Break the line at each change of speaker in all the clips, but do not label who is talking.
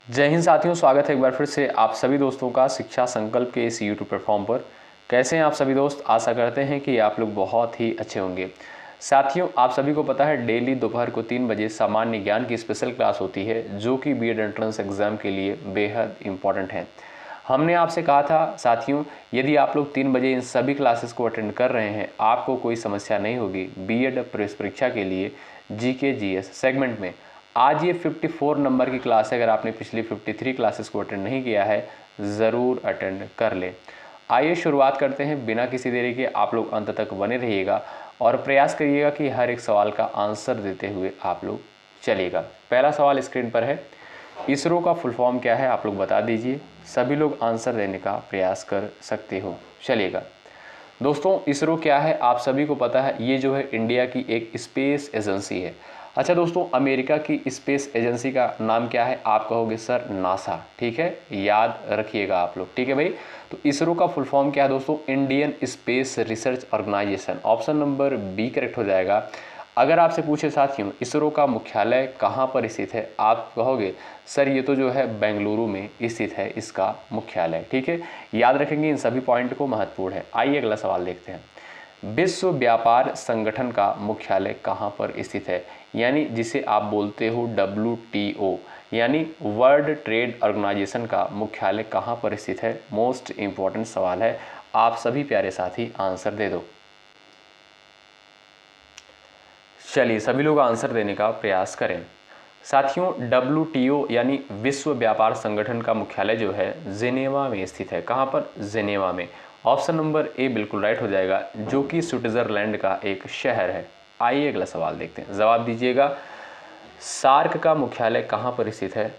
जय हिंद साथियों, स्वागत है एक बार फिर से आप सभी दोस्तों का शिक्षा संकल्प के इस यूट्यूब प्लेटफॉर्म पर। कैसे हैं आप सभी दोस्त? आशा करते हैं कि आप लोग बहुत ही अच्छे होंगे। साथियों, आप सभी को पता है डेली दोपहर को 3 बजे सामान्य ज्ञान की स्पेशल क्लास होती है जो कि बीएड एंट्रेंस एग्जाम के लिए बेहद इंपॉर्टेंट है। हमने आपसे कहा था साथियों, यदि आप लोग 3 बजे इन सभी क्लासेस को अटेंड कर रहे हैं आपको कोई समस्या नहीं होगी बीएड प्रवेश परीक्षा के लिए जीके जीएस सेगमेंट में। आज ये 54 नंबर की क्लास है। अगर आपने पिछली 53 क्लासेस को अटेंड नहीं किया है ज़रूर अटेंड कर लें। आइए शुरुआत करते हैं बिना किसी देरी के। आप लोग अंत तक बने रहिएगा और प्रयास करिएगा कि हर एक सवाल का आंसर देते हुए आप लोग चलिएगा। पहला सवाल स्क्रीन पर है, इसरो का फुल फॉर्म क्या है आप लोग बता दीजिए। सभी लोग आंसर देने का प्रयास कर सकते हो। चलिएगा दोस्तों, इसरो क्या है आप सभी को पता है, ये जो है इंडिया की एक स्पेस एजेंसी है। अच्छा दोस्तों, अमेरिका की स्पेस एजेंसी का नाम क्या है? आप कहोगे सर नासा, ठीक है, याद रखिएगा आप लोग, ठीक है भाई। तो इसरो का फुल फॉर्म क्या है दोस्तों? Indian Space Research Organisation. Option number B correct हो जाएगा। अगर आपसे पूछे साथियों इसरो का मुख्यालय कहाँ पर स्थित है, आप कहोगे सर ये तो जो है बेंगलुरु में स्थित है इसका मुख्यालय, ठीक है। याद रखेंगे इन सभी पॉइंट को, महत्वपूर्ण है। आइए अगला सवाल देखते हैं। विश्व व्यापार संगठन का मुख्यालय कहाँ पर स्थित है, यानी जिसे आप बोलते हो WTO यानी वर्ल्ड ट्रेड ऑर्गेनाइजेशन का मुख्यालय कहाँ पर स्थित है? मोस्ट इंपॉर्टेंट सवाल है, आप सभी प्यारे साथी आंसर दे दो। चलिए सभी लोग आंसर देने का प्रयास करें। साथियों WTO यानी विश्व व्यापार संगठन का मुख्यालय जो है जेनेवा में स्थित है। कहाँ पर? जेनेवा में। ऑप्शन नंबर ए बिल्कुल राइट हो जाएगा, जो कि स्विट्जरलैंड का एक शहर है। आइए अगला सवाल देखते हैं, जवाब दीजिएगा। सार्क का मुख्यालय कहाँ पर स्थित है?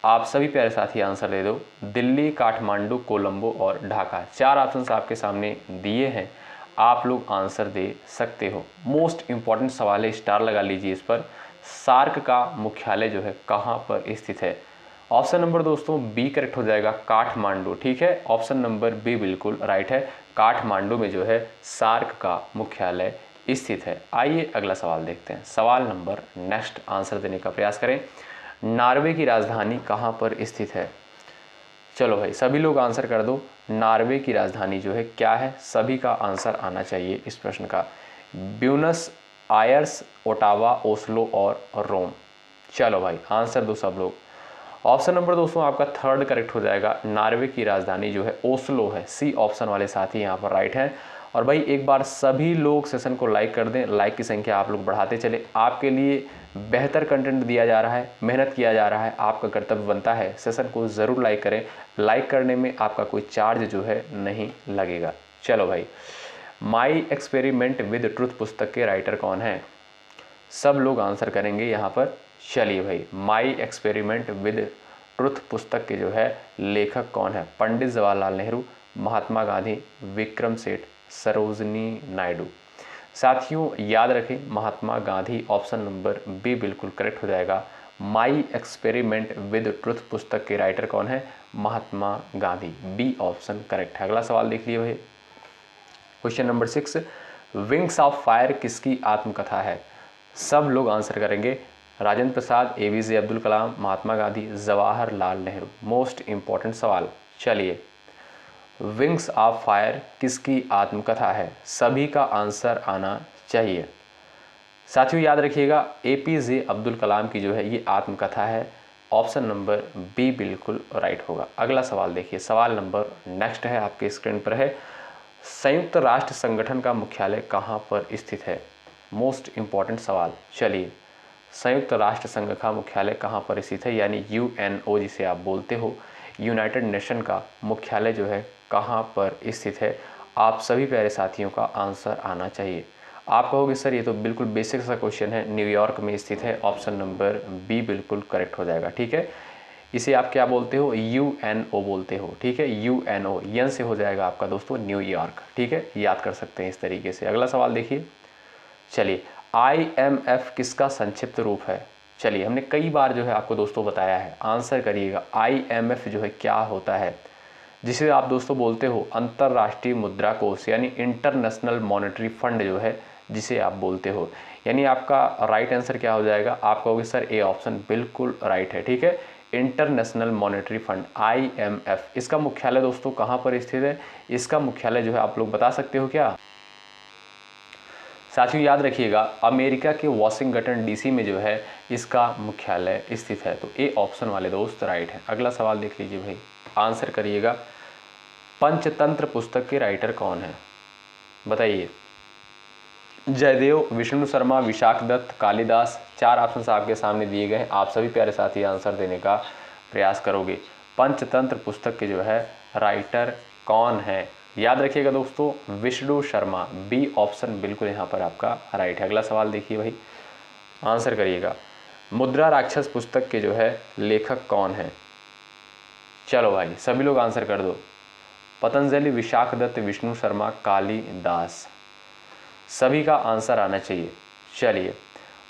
आप सभी प्यारे साथी आंसर दे दो। दिल्ली, काठमांडू, कोलंबो और ढाका। 4 ऑप्शंस आपके सामने दिए हैं, आप लोग आंसर दे सकते हो। मोस्ट इंपॉर्टेंट सवाल है, स्टार लगा लीजिए इस पर। सार्क का मुख्यालय जो है कहाँ पर स्थित है? ऑप्शन नंबर दोस्तों बी करेक्ट हो जाएगा, काठमांडू, ठीक है। ऑप्शन नंबर बी बिल्कुल राइट है, काठमांडू में जो है सार्क का मुख्यालय स्थित है। आइए अगला सवाल देखते हैं। सवाल नंबर नेक्स्ट आंसर देने का प्रयास करें। नॉर्वे की राजधानी कहाँ पर स्थित है? चलो भाई सभी लोग आंसर कर दो। नॉर्वे की राजधानी जो है क्या है? सभी का आंसर आना चाहिए इस प्रश्न का। ब्यूनस आयर्स, ओटावा, ओस्लो और रोम। चलो भाई आंसर दो सब लोग। ऑप्शन नंबर दोस्तों आपका थर्ड करेक्ट हो जाएगा। नॉर्वे की राजधानी जो है ओस्लो है। सी ऑप्शन वाले साथी यहाँ पर राइट हैं। और भाई एक बार सभी लोग सेशन को लाइक कर दें, लाइक की संख्या आप लोग बढ़ाते चले। आपके लिए बेहतर कंटेंट दिया जा रहा है, मेहनत किया जा रहा है, आपका कर्तव्य बनता है सेशन को ज़रूर लाइक करें। लाइक करने में आपका कोई चार्ज जो है नहीं लगेगा। चलो भाई, माई एक्सपेरिमेंट विद ट्रुथ पुस्तक के राइटर कौन है? सब लोग आंसर करेंगे यहाँ पर। चलिए भाई, माई एक्सपेरिमेंट विद ट्रुथ पुस्तक के जो है लेखक कौन है? पंडित जवाहरलाल नेहरू, महात्मा गांधी, विक्रम सेठ, सरोजनी नायडू। साथियों याद रखें Mahatma Gandhi. Option number B बिल्कुल करेक्ट हो जाएगा। माई एक्सपेरिमेंट विद ट्रुथ पुस्तक के राइटर कौन है? Mahatma Gandhi. B option correct है। अगला सवाल देख लिए भाई, question number 6, wings of fire किसकी आत्मकथा है? सब लोग आंसर करेंगे। Rajendra Prasad, APJ Abdul Kalam, Mahatma Gandhi, Jawaharlal Nehru. Most important सवाल। चलिए, विंग्स ऑफ फायर किसकी आत्मकथा है? सभी का आंसर आना चाहिए। साथियों याद रखिएगा APJ अब्दुल कलाम की जो है ये आत्मकथा है। ऑप्शन नंबर बी बिल्कुल राइट होगा। अगला सवाल देखिए, सवाल नंबर नेक्स्ट है आपके स्क्रीन पर है। संयुक्त राष्ट्र संगठन का मुख्यालय कहाँ पर स्थित है? मोस्ट इंपॉर्टेंट सवाल। चलिए, संयुक्त राष्ट्र संघ का मुख्यालय कहाँ पर स्थित है, यानी UNO जिसे आप बोलते हो, यूनाइटेड नेशन का मुख्यालय जो है कहाँ पर स्थित है? आप सभी प्यारे साथियों का आंसर आना चाहिए। आप कहोगे सर ये तो बिल्कुल बेसिक सा क्वेश्चन है, न्यूयॉर्क में स्थित है। ऑप्शन नंबर बी बिल्कुल करेक्ट हो जाएगा, ठीक है। इसे आप क्या बोलते हो? UNO बोलते हो, ठीक है। UNO यन से हो जाएगा आपका दोस्तों न्यूयॉर्क, ठीक है, याद कर सकते हैं इस तरीके से। अगला सवाल देखिए। चलिए, IMF किसका संक्षिप्त रूप है? चलिए, हमने कई बार जो है आपको दोस्तों बताया है, आंसर करिएगा। IMF जो है क्या होता है? जिसे आप दोस्तों बोलते हो अंतर्राष्ट्रीय मुद्रा कोष, यानी इंटरनेशनल मॉनेटरी फंड जो है जिसे आप बोलते हो। यानी आपका राइट आंसर क्या हो जाएगा? आप कहोगे सर ए ऑप्शन बिल्कुल राइट है, ठीक है। इंटरनेशनल मॉनेटरी फंड IMF, इसका मुख्यालय दोस्तों कहाँ पर स्थित है? इसका मुख्यालय जो है आप लोग बता सकते हो क्या? साथियों याद रखिएगा, अमेरिका के वॉशिंगटन DC में जो है इसका मुख्यालय स्थित है। तो ए ऑप्शन वाले दोस्त राइट है। अगला सवाल देख लीजिए भाई, आंसर करिएगा। पंचतंत्र पुस्तक के राइटर कौन है? बताइए। जयदेव, विष्णु शर्मा, विशाख दत्त, कालिदास। 4 ऑप्शन आपके सामने दिए गए हैं। आप सभी प्यारे साथी आंसर देने का प्रयास करोगे। पंचतंत्र पुस्तक के जो है राइटर कौन है? याद रखिएगा दोस्तों, विष्णु शर्मा। बी ऑप्शन बिल्कुल यहाँ पर आपका राइट है। अगला सवाल देखिए भाई, आंसर करिएगा। मुद्रा राक्षस पुस्तक के जो है लेखक कौन है? चलो भाई सभी लोग आंसर कर दो। पतंजलि, विशाख दत्त, विष्णु शर्मा, कालिदास। सभी का आंसर आना चाहिए। चलिए,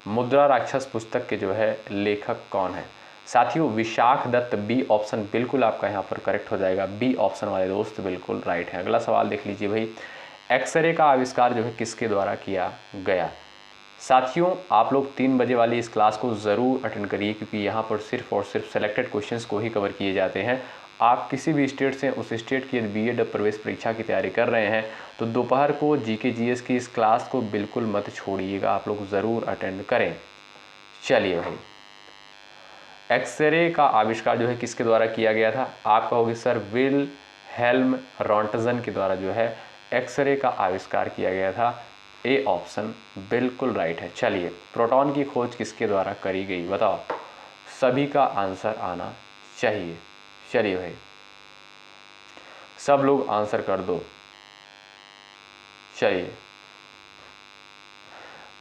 मुद्रा राक्षस पुस्तक के जो है लेखक कौन है? साथियों विशाख दत्त। बी ऑप्शन बिल्कुल आपका यहाँ पर करेक्ट हो जाएगा। बी ऑप्शन वाले दोस्त बिल्कुल राइट है। अगला सवाल देख लीजिए भाई, एक्सरे का आविष्कार जो है किसके द्वारा किया गया? साथियों आप लोग 3 बजे वाली इस क्लास को ज़रूर अटेंड करिए, क्योंकि यहाँ पर सिर्फ और सिर्फ सेलेक्टेड क्वेश्चंस को ही कवर किए जाते हैं। आप किसी भी स्टेट से उस स्टेट की BEd प्रवेश परीक्षा की तैयारी कर रहे हैं तो दोपहर को GK GS की इस क्लास को बिल्कुल मत छोड़िएगा, आप लोग ज़रूर अटेंड करें। चलिए भाई, एक्सरे का आविष्कार जो है किसके द्वारा किया गया था? आप कहोगे सर विलहेल्म रॉन्टजन के द्वारा जो है एक्सरे का आविष्कार किया गया था। ए ऑप्शन बिल्कुल राइट है। चलिए, प्रोटॉन की खोज किसके द्वारा करी गई? बताओ। सभी का आंसर आना चाहिए। चलिए भाई सब लोग आंसर कर दो। चलिए,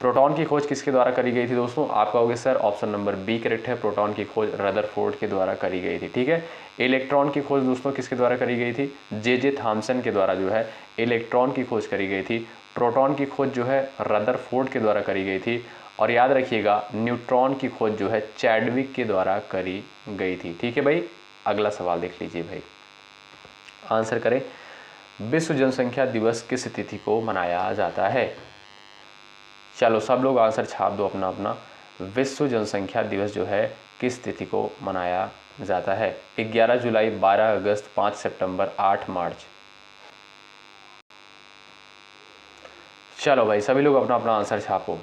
प्रोटॉन की खोज किसके द्वारा करी गई थी दोस्तों? आप कहोगे sir option number B correct है, प्रोटॉन की खोज रदरफोर्ड के द्वारा करी गई थी। ठीक है। इलेक्ट्रॉन की खोज दोस्तों किसके द्वारा करी गई थी? जे थॉमसन के द्वारा जो है इलेक्ट्रॉन की खोज करी गई थी। प्रोटॉन की खोज जो है रदरफोर्ड के द्वारा करी गई थी। और याद रखिएगा, न्यूट्रॉन की खोज जो है चैडविक के द्वारा करी गई थी। ठीक है भाई। अगला सवाल देख लीजिए भाई, आंसर करें। विश्व जनसंख्या दिवस किस तिथि को मनाया जाता है? चलो सब लोग आंसर छाप दो अपना अपना। विश्व जनसंख्या दिवस जो है किस तिथि को मनाया जाता है? 11 जुलाई, 12 अगस्त, 5 सितंबर, 8 मार्च। चलो भाई सभी लोग अपना अपना आंसर छापो।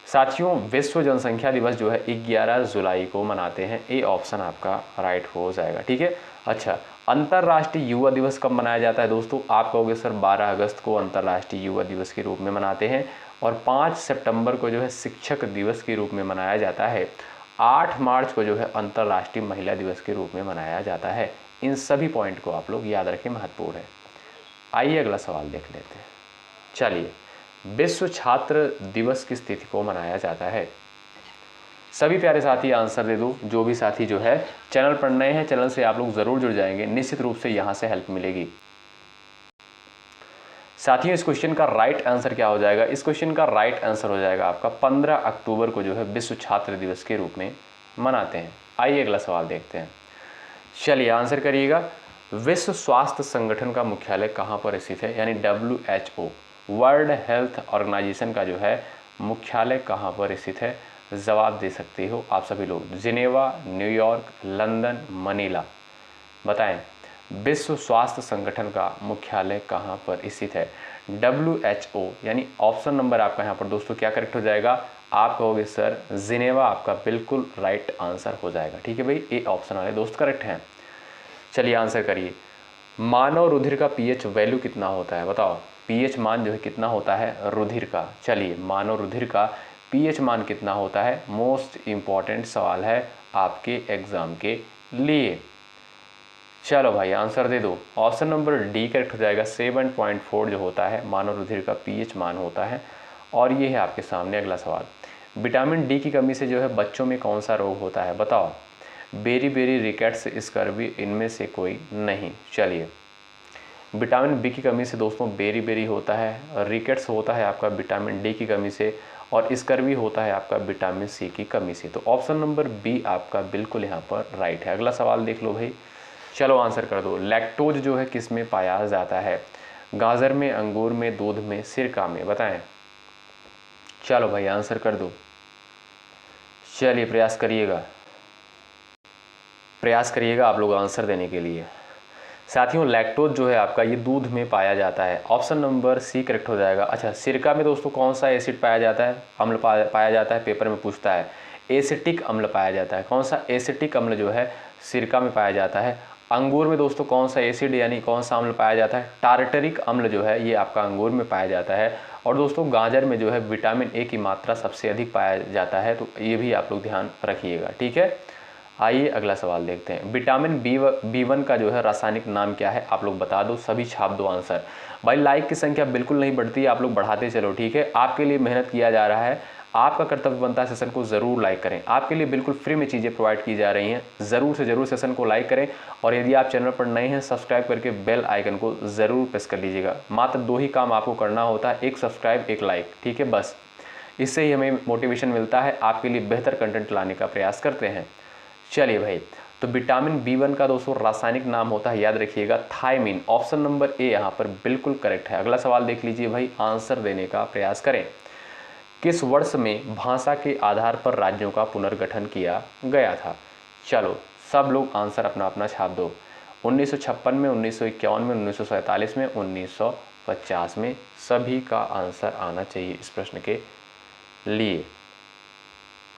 साथियों विश्व जनसंख्या दिवस जो है 11 जुलाई को मनाते हैं। ए ऑप्शन आपका राइट हो जाएगा। ठीक है। अच्छा, अंतर्राष्ट्रीय युवा दिवस कब मनाया जाता है दोस्तों? आप कहोगे सर 12 अगस्त को अंतर्राष्ट्रीय युवा दिवस के रूप में मनाते हैं। और 5 सितंबर को जो है शिक्षक दिवस के रूप में मनाया जाता है। 8 मार्च को जो है अंतर्राष्ट्रीय महिला दिवस के रूप में मनाया जाता है। इन सभी पॉइंट को आप लोग याद रखें, महत्वपूर्ण है। आइए अगला सवाल देख लेते हैं। चलिए, विश्व छात्र दिवस किस तिथि को मनाया जाता है? सभी प्यारे साथी आंसर दे दो। जो भी साथी जो है चैनल पर नए हैं, चैनल से आप लोग जरूर जुड़ जाएंगे, निश्चित रूप से यहां से हेल्प मिलेगी। साथियों इस क्वेश्चन का राइट आंसर क्या हो जाएगा? इस क्वेश्चन का राइट आंसर हो जाएगा आपका 15 अक्टूबर को जो है विश्व छात्र दिवस के रूप में मनाते हैं। आइए अगला सवाल देखते हैं। चलिए आंसर करिएगा। विश्व स्वास्थ्य संगठन का मुख्यालय कहां पर स्थित है? यानी WHO वर्ल्ड हेल्थ ऑर्गेनाइजेशन का जो है मुख्यालय कहां पर स्थित है? जवाब दे सकते हो आप सभी लोग। Geneva, New York, London, Manila. बताएं, विश्व स्वास्थ्य संगठन का मुख्यालय कहां पर स्थित है? WHO यानी ऑप्शन नंबर आपका यहाँ पर दोस्तों क्या करेक्ट हो जाएगा? आप कहोगे सर जिनेवा, आपका बिल्कुल राइट आंसर हो जाएगा। ठीक है भाई, ए ऑप्शन वाले दोस्त करेक्ट हैं। चलिए आंसर करिए। मानव रुधिर का pH वैल्यू कितना होता है? बताओ, pH मान जो है कितना होता है रुधिर का? चलिए, मानव रुधिर का pH मान कितना होता है? मोस्ट इंपॉर्टेंट सवाल है आपके एग्जाम के लिए। चलो भाई आंसर दे दो। ऑप्शन नंबर डी करेक्ट हो जाएगा। 7.4 जो होता है मानव रुधिर का pH मान होता है। और ये है आपके सामने अगला सवाल। विटामिन डी की कमी से जो है बच्चों में कौन सा रोग होता है? बताओ। बेरी बेरी, रिकेट्स, स्कर्वी, इनमें से कोई नहीं। चलिए, विटामिन बी की कमी से दोस्तों बेरी बेरी होता है, रिकेट्स होता है आपका विटामिन डी की कमी से, और स्कर्वी होता है आपका विटामिन सी की कमी से। तो ऑप्शन नंबर बी आपका बिल्कुल यहाँ पर राइट है। अगला सवाल देख लो भाई। चलो आंसर कर दो। लैक्टोज जो है किस में पाया जाता है? गाजर में, अंगूर में, दूध में, सिरका में। बताएं। चलो भाई आंसर कर दो। चलिए प्रयास करिएगा। प्रयास करिएगा आप लोग आंसर देने के लिए। साथियों लैक्टोज जो है आपका ये दूध में पाया जाता है, ऑप्शन नंबर सी करेक्ट हो जाएगा। अच्छा, सिरका में दोस्तों कौन सा एसिड पाया जाता है, अम्ल पाया जाता है, पेपर में पूछता है। एसिटिक अम्ल पाया जाता है, कौन सा एसिटिक अम्ल जो है सिरका में पाया जाता है। अंगूर में दोस्तों कौन सा एसिड यानी कौन सा अम्ल पाया जाता है, टार्टरिक अम्ल जो है ये आपका अंगूर में पाया जाता है। और दोस्तों गाजर में जो है विटामिन ए की मात्रा सबसे अधिक पाया जाता है, तो ये भी आप लोग ध्यान रखिएगा, ठीक है। आइए अगला सवाल देखते हैं। विटामिन बी1 का जो है रासायनिक नाम क्या है, आप लोग बता दो, सभी छाप दो आंसर। भाई लाइक की संख्या बिल्कुल नहीं बढ़ती है, आप लोग बढ़ाते चलो, ठीक है। आपके लिए मेहनत किया जा रहा है, आपका कर्तव्य बनता है सेशन को ज़रूर लाइक करें। आपके लिए बिल्कुल फ्री में चीज़ें प्रोवाइड की जा रही हैं, ज़रूर से ज़रूर सेशन को लाइक करें। और यदि आप चैनल पर नए हैं, सब्सक्राइब करके बेल आइकन को ज़रूर प्रेस कर लीजिएगा। मात्र 2 ही काम आपको करना होता है, एक सब्सक्राइब, एक लाइक, ठीक है। बस इससे ही हमें मोटिवेशन मिलता है, आपके लिए बेहतर कंटेंट लाने का प्रयास करते हैं। चलिए भाई, तो विटामिन बी1 का दोस्तों रासायनिक नाम होता है, याद रखिएगा, थायमीन। ऑप्शन नंबर ए यहाँ पर बिल्कुल करेक्ट है। अगला सवाल देख लीजिए भाई, आंसर देने का प्रयास करें। किस वर्ष में भाषा के आधार पर राज्यों का पुनर्गठन किया गया था? चलो सब लोग आंसर अपना अपना छाप दो। 1956 में, 1951 में, 1947 में, 1950 में। सभी का आंसर आना चाहिए इस प्रश्न के लिए।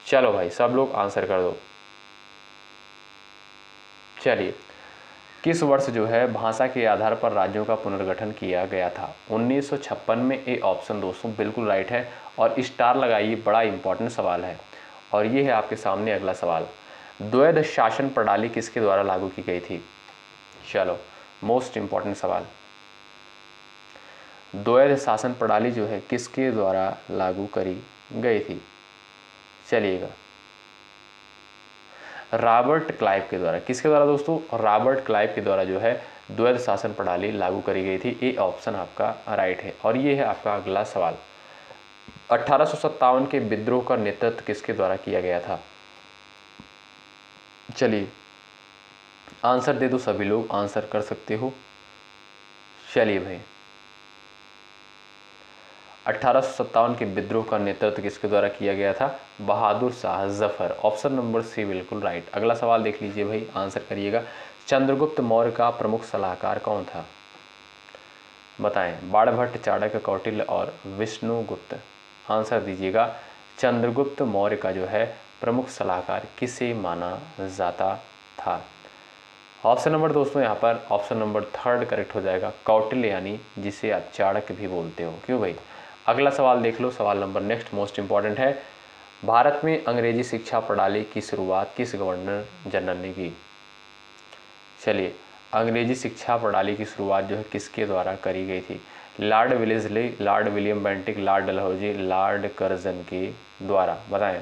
चलो भाई सब लोग आंसर कर दो। चलिए, किस वर्ष जो है भाषा के आधार पर राज्यों का पुनर्गठन किया गया था? 1956 में। ए ऑप्शन दोस्तों बिल्कुल राइट है, और स्टार लगाइए, बड़ा इंपॉर्टेंट सवाल है। और ये है आपके सामने अगला सवाल, द्वैध शासन प्रणाली किसके द्वारा लागू की गई थी? चलो मोस्ट इंपॉर्टेंट सवाल, द्वैध शासन प्रणाली जो है किसके द्वारा लागू करी गई थी? चलिएगा, रॉबर्ट क्लाइव के द्वारा। किसके द्वारा दोस्तों? रॉबर्ट क्लाइव के द्वारा जो है द्वैध शासन प्रणाली लागू करी गई थी। ए ऑप्शन आपका राइट है। और ये है आपका अगला सवाल, 1857 के विद्रोह का नेतृत्व किसके द्वारा किया गया था? चलिए आंसर दे दो, सभी लोग आंसर कर सकते हो। चलिए भाई, 1857 के विद्रोह का नेतृत्व किसके द्वारा किया गया था? Bahadur Shah Zafar. Option number C बिल्कुल राइट। अगला सवाल देख लीजिए भाई, आंसर करिएगा। चंद्रगुप्त मौर्य का प्रमुख सलाहकार कौन था? बताएं, बाणभट्ट, चाणक्य, कौटिल्य और विष्णुगुप्त। आंसर दीजिएगा। चंद्रगुप्त मौर्य का जो है प्रमुख सलाहकार किसे माना जाता था? ऑप्शन नंबर दोस्तों यहाँ पर ऑप्शन नंबर थर्ड करेक्ट हो जाएगा, कौटिल्य, यानी जिसे आप चाणक्य भी बोलते हो। क्यों भाई? अगला सवाल देख लो, सवाल नंबर नेक्स्ट मोस्ट इंपॉर्टेंट है। भारत में अंग्रेजी शिक्षा प्रणाली की शुरुआत किस गवर्नर जनरल ने की? चलिए, अंग्रेजी शिक्षा प्रणाली की शुरुआत जो है किसके द्वारा करी गई थी? Lord Wellesley, Lord William Bentinck, Lord Dalhousie, Lord Curzon के द्वारा। बताएं,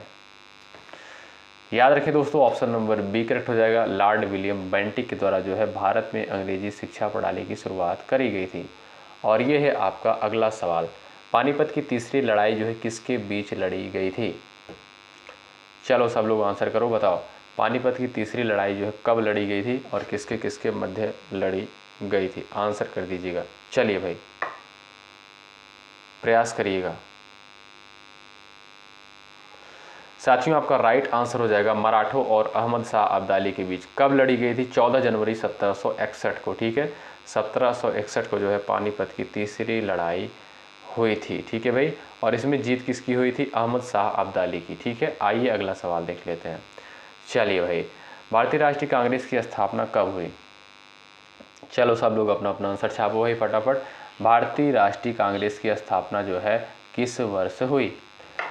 याद रखें दोस्तों, ऑप्शन नंबर बी करेक्ट हो जाएगा। लॉर्ड विलियम बेंटिक के द्वारा जो है भारत में अंग्रेजी शिक्षा प्रणाली की शुरुआत करी गई थी। और ये है आपका अगला सवाल, पानीपत की तीसरी लड़ाई जो है किसके बीच लड़ी गई थी? चलो सब लोग आंसर करो, बताओ पानीपत की तीसरी लड़ाई जो है कब लड़ी गई थी और किसके किसके मध्य लड़ी गई थी? आंसर कर दीजिएगा। चलिए भाई प्रयास करिएगा। साथियों आपका राइट आंसर हो जाएगा, मराठों और अहमद शाह अब्दाली के बीच। कब लड़ी गई थी? 14 जनवरी 1761 को, ठीक है। 1761 को जो है पानीपत की तीसरी लड़ाई हुई थी, ठीक है भाई। और इसमें जीत किसकी हुई थी? अहमद शाह अब्दाली की, ठीक है। आइए अगला सवाल देख लेते हैं। चलिए भाई, भारतीय राष्ट्रीय कांग्रेस की स्थापना कब हुई? चलो सब लोग अपना अपना आंसर छापो भाई फटाफट। भारतीय राष्ट्रीय कांग्रेस की स्थापना जो है किस वर्ष हुई?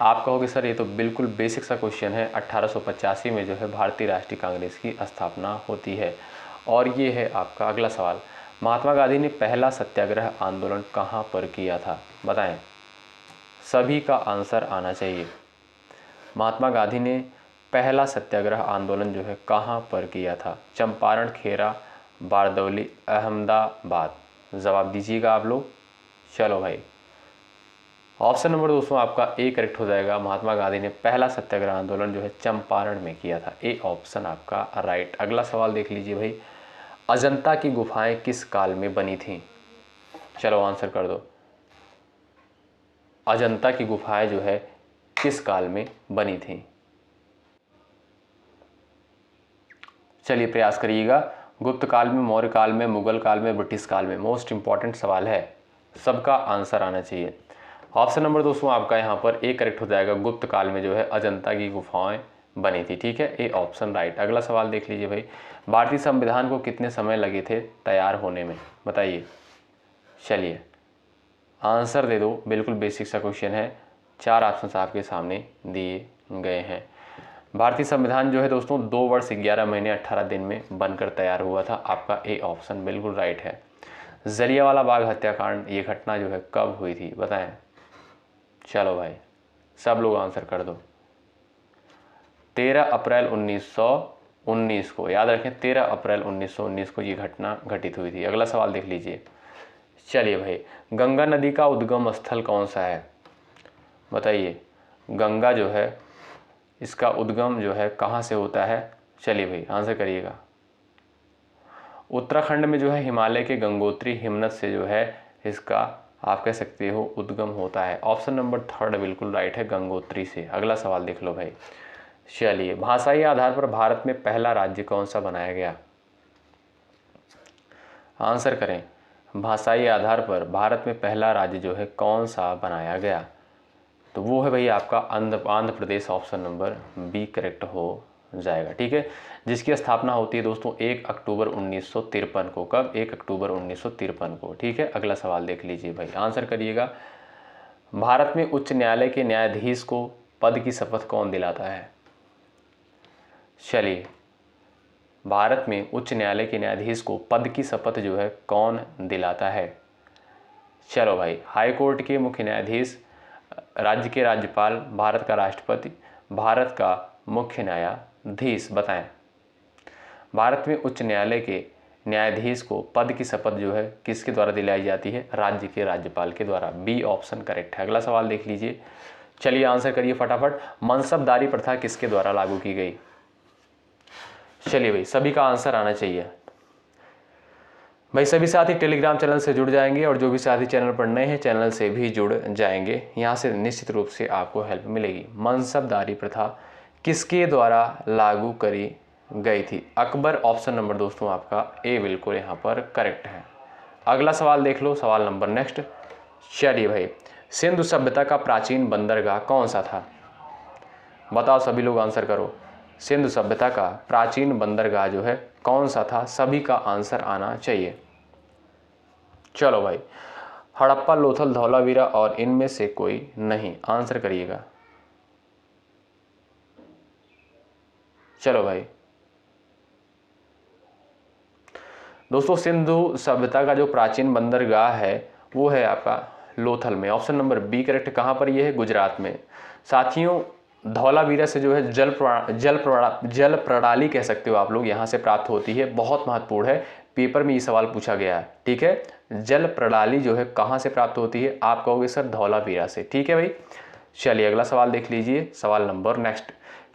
आप कहोगे सर ये तो बिल्कुल बेसिक सा क्वेश्चन है। 1885 में जो है भारतीय राष्ट्रीय कांग्रेस की स्थापना होती है। और ये है आपका अगला सवाल, महात्मा गांधी ने पहला सत्याग्रह आंदोलन कहाँ पर किया था? बताएं, सभी का आंसर आना चाहिए। महात्मा गांधी ने पहला सत्याग्रह आंदोलन जो है कहाँ पर किया था? चंपारण, खेरा, बारदौली, अहमदाबाद। जवाब दीजिएगा आप लोग। चलो भाई, ऑप्शन नंबर दोस्तों आपका ए करेक्ट हो जाएगा। महात्मा गांधी ने पहला सत्याग्रह आंदोलन जो है चंपारण में किया था। ए ऑप्शन आपका राइट। अगला सवाल देख लीजिए भाई, अजंता की गुफाएं किस काल में बनी थीं? चलो आंसर कर दो। अजंता की गुफाएं जो है किस काल में बनी थीं? चलिए प्रयास करिएगा। गुप्त काल में, मौर्य काल में, मुगल काल में, ब्रिटिश काल में, मोस्ट इंपॉर्टेंट सवाल है, सबका आंसर आना चाहिए। ऑप्शन नंबर दोस्तों आपका यहाँ पर ए करेक्ट हो जाएगा। गुप्त काल में जो है अजंता की गुफाएं बनी थी, ठीक है, ए ऑप्शन राइट। अगला सवाल देख लीजिए भाई, भारतीय संविधान को कितने समय लगे थे तैयार होने में, बताइए। चलिए आंसर दे दो, बिल्कुल बेसिक सा क्वेश्चन है, 4 ऑप्शन आपके सामने दिए गए हैं। भारतीय संविधान जो है दोस्तों 2 वर्ष 11 महीने 18 दिन में बनकर तैयार हुआ था, आपका ए ऑप्शन बिल्कुल राइट है। जलियांवाला बाग हत्याकांड, ये घटना जो है कब हुई थी, बताएं। चलो भाई सब लोग आंसर कर दो। 13 अप्रैल 1919 को, याद रखें 13 अप्रैल 1919 को ये घटना घटित हुई थी। अगला सवाल देख लीजिए। चलिए भाई, गंगा नदी का उद्गम स्थल कौन सा है, बताइए। गंगा जो है इसका उद्गम जो है कहाँ से होता है, चलिए भाई आंसर करिएगा। उत्तराखंड में जो है हिमालय के गंगोत्री हिमनद से जो है इसका आप कह सकते हो उद्गम होता है। ऑप्शन नंबर 3 बिल्कुल राइट है, गंगोत्री से। अगला सवाल देख लो भाई। चलिए, भाषाई आधार पर भारत में पहला राज्य कौन सा बनाया गया, आंसर करें। भाषाई आधार पर भारत में पहला राज्य जो है कौन सा बनाया गया, तो वो है भाई आपका Andhra Pradesh. Option number B correct हो जाएगा, ठीक है, जिसकी स्थापना होती है दोस्तों 1 अक्टूबर 1953 को। कब, 1 अक्टूबर 1953 को, ठीक है। अगला सवाल देख लीजिए भाई, आंसर करिएगा। भारत में उच्च न्यायालय के न्यायाधीश को पद की शपथ कौन दिलाता है, चलिए। भारत में उच्च न्यायालय के न्यायाधीश को पद की शपथ जो है कौन दिलाता है, चलो भाई। हाई कोर्ट के मुख्य न्यायाधीश, राज्य के राज्यपाल, भारत का राष्ट्रपति, भारत का मुख्य न्यायाधीश, बताएं। भारत में उच्च न्यायालय के न्यायाधीश को पद की शपथ जो है किसके द्वारा दिलाई जाती है, राज्य के राज्यपाल के द्वारा, बी ऑप्शन करेक्ट है। अगला सवाल देख लीजिए, चलिए आंसर करिए फटाफट। मनसबदारी प्रथा किसके द्वारा लागू की गई, चलिए भाई सभी का आंसर आना चाहिए। भाई सभी साथी टेलीग्राम चैनल से जुड़ जाएंगे और जो भी साथी चैनल पर नए हैं चैनल से भी जुड़ जाएंगे, यहाँ से निश्चित रूप से आपको हेल्प मिलेगी। मनसबदारी प्रथा किसके द्वारा लागू करी गई थी, अकबर। ऑप्शन नंबर दोस्तों आपका ए बिल्कुल यहाँ पर करेक्ट है। अगला सवाल देख लो, सवाल नंबर नेक्स्ट। चलिए भाई, सिंधु सभ्यता का प्राचीन बंदरगाह कौन सा था, बताओ सभी लोग आंसर करो। सिंधु सभ्यता का प्राचीन बंदरगाह जो है कौन सा था, सभी का आंसर आना चाहिए। चलो भाई, हड़प्पा, लोथल, धौलावीरा और इनमें से कोई नहीं, आंसर करिएगा। चलो भाई दोस्तों, सिंधु सभ्यता का जो प्राचीन बंदरगाह है वो है आपका लोथल में। Option number B correct. कहाँ पर ये है, गुजरात में। साथियों, धौलावीरा से जो है जल प्रणाली कह सकते हो आप लोग, यहाँ से प्राप्त होती है, बहुत महत्वपूर्ण है, पेपर में ये सवाल पूछा गया है, ठीक है। जल प्रणाली जो है कहाँ से प्राप्त होती है, आप कहोगे सर धौलावीरा से, ठीक है भाई। चलिए अगला सवाल देख लीजिए, सवाल नंबर नेक्स्ट।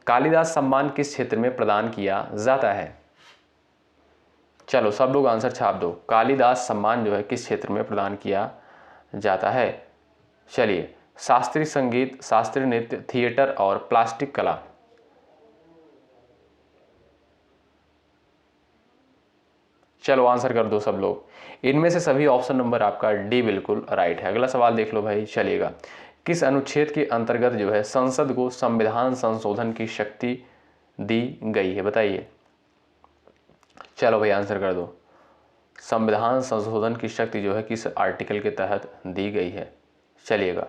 कालिदास सम्मान किस क्षेत्र में प्रदान किया जाता है, चलो सब लोग आंसर छाप दो। कालिदास सम्मान जो है किस क्षेत्र में प्रदान किया जाता है, चलिए। शास्त्रीय संगीत, शास्त्रीय नृत्य, थिएटर और प्लास्टिक कला, चलो आंसर कर दो सब लोग। इनमें से सभी ऑप्शन नंबर आपका डी बिल्कुल राइट है। अगला सवाल देख लो भाई, चलेगा। किस अनुच्छेद के अंतर्गत जो है संसद को संविधान संशोधन की शक्ति दी गई है, बताइए। चलो भाई आंसर कर दो। संविधान संशोधन की शक्ति जो है किस आर्टिकल के तहत दी गई है, चलिएगा।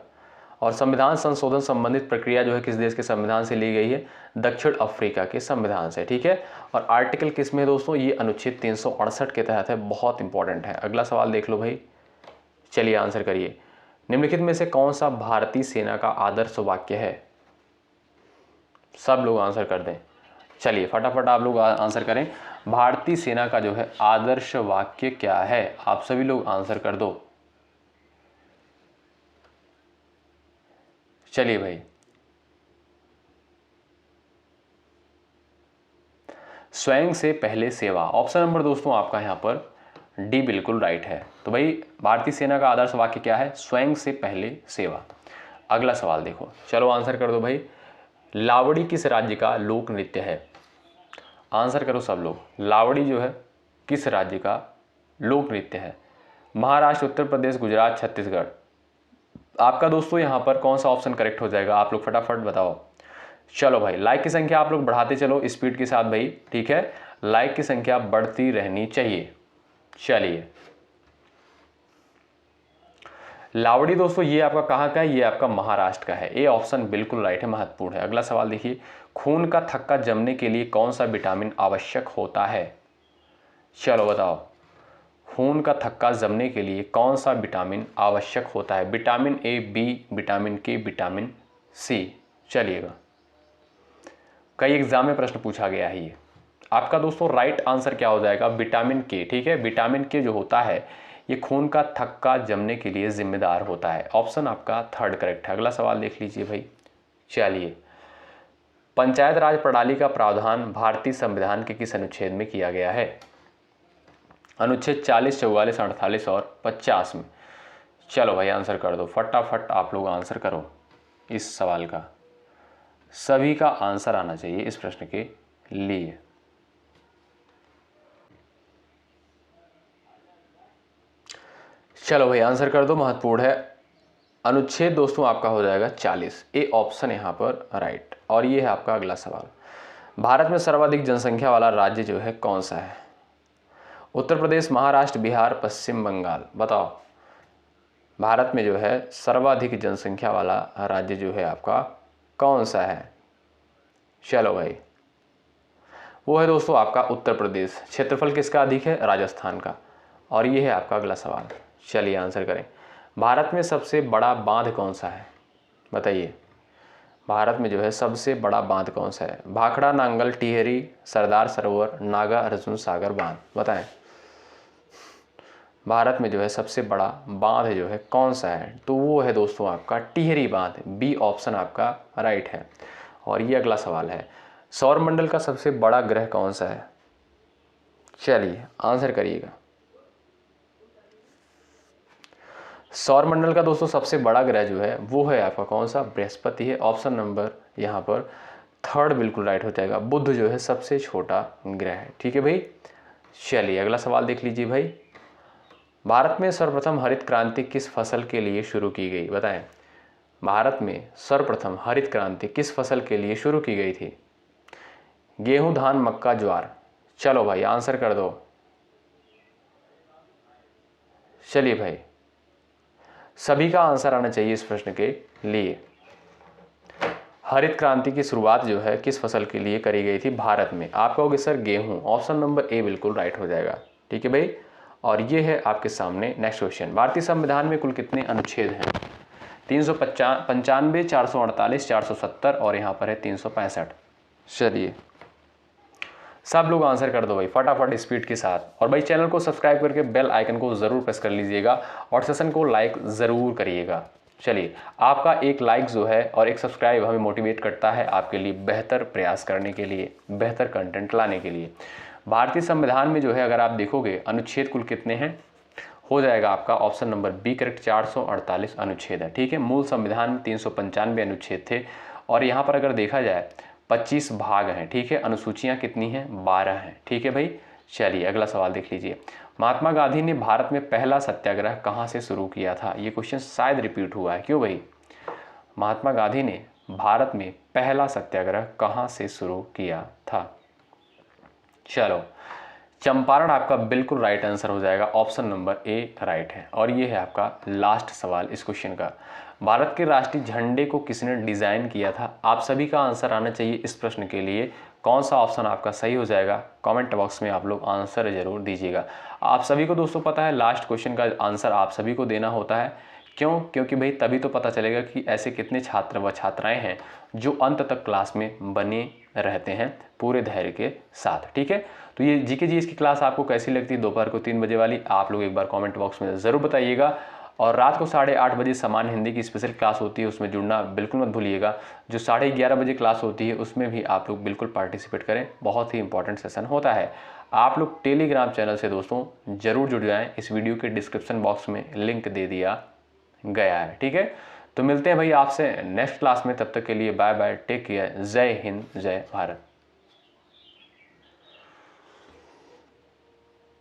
और संविधान संशोधन संबंधित प्रक्रिया जो है किस देश के संविधान से ली गई है, दक्षिण अफ्रीका के संविधान से, ठीक है। और आर्टिकल किस में है दोस्तों, ये अनुच्छेद 368 के तहत है, बहुत इंपॉर्टेंट है। अगला सवाल देख लो भाई, चलिए आंसर करिए। निम्नलिखित में से कौन सा भारतीय सेना का आदर्श वाक्य है, सब लोग आंसर कर दें। चलिए फटाफट आप लोग आंसर करें। भारतीय सेना का जो है आदर्श वाक्य क्या है, आप सभी लोग आंसर कर दो। चलिए भाई, स्वयं से पहले सेवा। ऑप्शन नंबर दोस्तों आपका यहां पर डी बिल्कुल राइट है। तो भाई भारतीय सेना का आदर्श वाक्य क्या है, स्वयं से पहले सेवा। अगला सवाल देखो, चलो आंसर कर दो भाई। लावड़ी किस राज्य का लोक नृत्य है, आंसर करो सब लोग। लावड़ी जो है किस राज्य का लोक नृत्य है? महाराष्ट्र, उत्तर प्रदेश, गुजरात, छत्तीसगढ़। आपका दोस्तों यहाँ पर कौन सा ऑप्शन करेक्ट हो जाएगा? आप लोग फटाफट बताओ। चलो भाई, लाइक की संख्या आप लोग बढ़ाते चलो स्पीड के साथ भाई, ठीक है, लाइक की संख्या बढ़ती रहनी चाहिए। चलिए, लावड़ी दोस्तों ये आपका कहाँ का है? ये आपका महाराष्ट्र का है। ए ऑप्शन बिल्कुल राइट है, महत्वपूर्ण है। अगला सवाल देखिए, खून का थक्का जमने के लिए कौन सा विटामिन आवश्यक होता है? चलो बताओ, खून का थक्का जमने के लिए कौन सा विटामिन आवश्यक होता है? विटामिन ए, बी, विटामिन के, विटामिन सी। चलिएगा, कई एग्जाम में प्रश्न पूछा गया है ये। आपका दोस्तों राइट आंसर क्या हो जाएगा? विटामिन के, ठीक है। विटामिन के जो होता है ये खून का थक्का जमने के लिए जिम्मेदार होता है। ऑप्शन आपका थर्ड करेक्ट है। अगला सवाल देख लीजिए भाई। चलिए, पंचायत राज प्रणाली का प्रावधान भारतीय संविधान के किस अनुच्छेद में किया गया है? अनुच्छेद 40, 44, 48 और 50 में। चलो भाई आंसर कर दो फटाफट, आप लोग आंसर करो इस सवाल का। सभी का आंसर आना चाहिए इस प्रश्न के लिए। चलो भाई आंसर कर दो, महत्वपूर्ण है। अनुच्छेद दोस्तों आपका हो जाएगा 40। ए ऑप्शन यहाँ पर राइट। और ये है आपका अगला सवाल, भारत में सर्वाधिक जनसंख्या वाला राज्य जो है कौन सा है? उत्तर प्रदेश, महाराष्ट्र, बिहार, पश्चिम बंगाल। बताओ, भारत में जो है सर्वाधिक जनसंख्या वाला राज्य जो है आपका कौन सा है? चलो भाई, वो है दोस्तों आपका उत्तर प्रदेश। क्षेत्रफल किसका अधिक है? राजस्थान का। और ये है आपका अगला सवाल। चलिए आंसर करें, भारत में सबसे बड़ा बांध कौन सा है? बताइए, भारत में जो है सबसे बड़ा बांध कौन सा है? भाखड़ा, नांगल, टिहरी, सरदार सरोवर, नागा अर्जुन सागर बांध। बताएं, भारत में जो है सबसे बड़ा बांध जो है कौन सा है? तो वो है दोस्तों आपका टिहरी बांध। बी ऑप्शन आपका राइट है। और ये अगला सवाल है, सौरमंडल का सबसे बड़ा ग्रह कौन सा है? चलिए आंसर करिएगा। सौरमंडल का दोस्तों सबसे बड़ा ग्रह जो है वो है आपका कौन सा? बृहस्पति है। ऑप्शन नंबर यहाँ पर थर्ड बिल्कुल राइट हो जाएगा। बुध जो है सबसे छोटा ग्रह है, ठीक है भाई। चलिए अगला सवाल देख लीजिए भाई, भारत में सर्वप्रथम हरित क्रांति किस फसल के लिए शुरू की गई? बताएं, भारत में सर्वप्रथम हरित क्रांति किस फसल के लिए शुरू की गई थी? गेहूं, धान, मक्का, ज्वार। चलो भाई आंसर कर दो। चलिए भाई, सभी का आंसर आना चाहिए इस प्रश्न के लिए। हरित क्रांति की शुरुआत जो है किस फसल के लिए करी गई थी भारत में? आप कहोगे सर गेहूं। ऑप्शन नंबर ए बिल्कुल राइट हो जाएगा, ठीक है भाई। और ये है आपके सामने नेक्स्ट क्वेश्चन, भारतीय संविधान में कुल कितने अनुच्छेद हैं? 395, 448, 470 और यहाँ पर है 365। चलिए सब लोग आंसर कर दो भाई फटाफट स्पीड के साथ। और भाई चैनल को सब्सक्राइब करके बेल आइकन को ज़रूर प्रेस कर लीजिएगा और सेशन को लाइक ज़रूर करिएगा। चलिए, आपका एक लाइक जो है और एक सब्सक्राइब हमें मोटिवेट करता है आपके लिए बेहतर प्रयास करने के लिए, बेहतर कंटेंट लाने के लिए। भारतीय संविधान में जो है अगर आप देखोगे अनुच्छेद कुल कितने हैं, हो जाएगा आपका ऑप्शन नंबर बी करेक्ट, 448 अनुच्छेद है, ठीक है। मूल संविधान में 395 अनुच्छेद थे और यहाँ पर अगर देखा जाए 25 भाग हैं, ठीक है। अनुसूचियाँ कितनी हैं? 12 हैं, ठीक है भाई। चलिए अगला सवाल देख लीजिए, महात्मा गांधी ने भारत में पहला सत्याग्रह कहाँ से शुरू किया था? ये क्वेश्चन शायद रिपीट हुआ है, क्यों भाई? महात्मा गांधी ने भारत में पहला सत्याग्रह कहाँ से शुरू किया था? चलो, चंपारण आपका बिल्कुल राइट आंसर हो जाएगा। ऑप्शन नंबर ए राइट है। और ये है आपका लास्ट सवाल इस क्वेश्चन का, भारत के राष्ट्रीय झंडे को किसने डिज़ाइन किया था? आप सभी का आंसर आना चाहिए इस प्रश्न के लिए। कौन सा ऑप्शन आपका सही हो जाएगा कमेंट बॉक्स में आप लोग आंसर जरूर दीजिएगा। आप सभी को दोस्तों पता है लास्ट क्वेश्चन का आंसर आप सभी को देना होता है, क्यों? क्योंकि भाई तभी तो पता चलेगा कि ऐसे कितने छात्र व छात्राएं हैं जो अंत तक क्लास में बने रहते हैं पूरे धैर्य के साथ, ठीक है। तो ये जीके जीएस की क्लास आपको कैसी लगती है दोपहर को 3 बजे वाली, आप लोग एक बार कमेंट बॉक्स में ज़रूर बताइएगा। और रात को 8:30 बजे सामान्य हिंदी की स्पेशल क्लास होती है, उसमें जुड़ना बिल्कुल मत भूलिएगा। जो 11:30 बजे क्लास होती है उसमें भी आप लोग बिल्कुल पार्टिसिपेट करें, बहुत ही इंपॉर्टेंट सेशन होता है। आप लोग टेलीग्राम चैनल से दोस्तों जरूर जुड़ जाएँ, इस वीडियो के डिस्क्रिप्शन बॉक्स में लिंक दे दिया गया है, ठीक है। तो मिलते हैं भाई आपसे नेक्स्ट क्लास में, तब तक के लिए बाय बाय, टेक केयर, जय हिंद, जय भारत।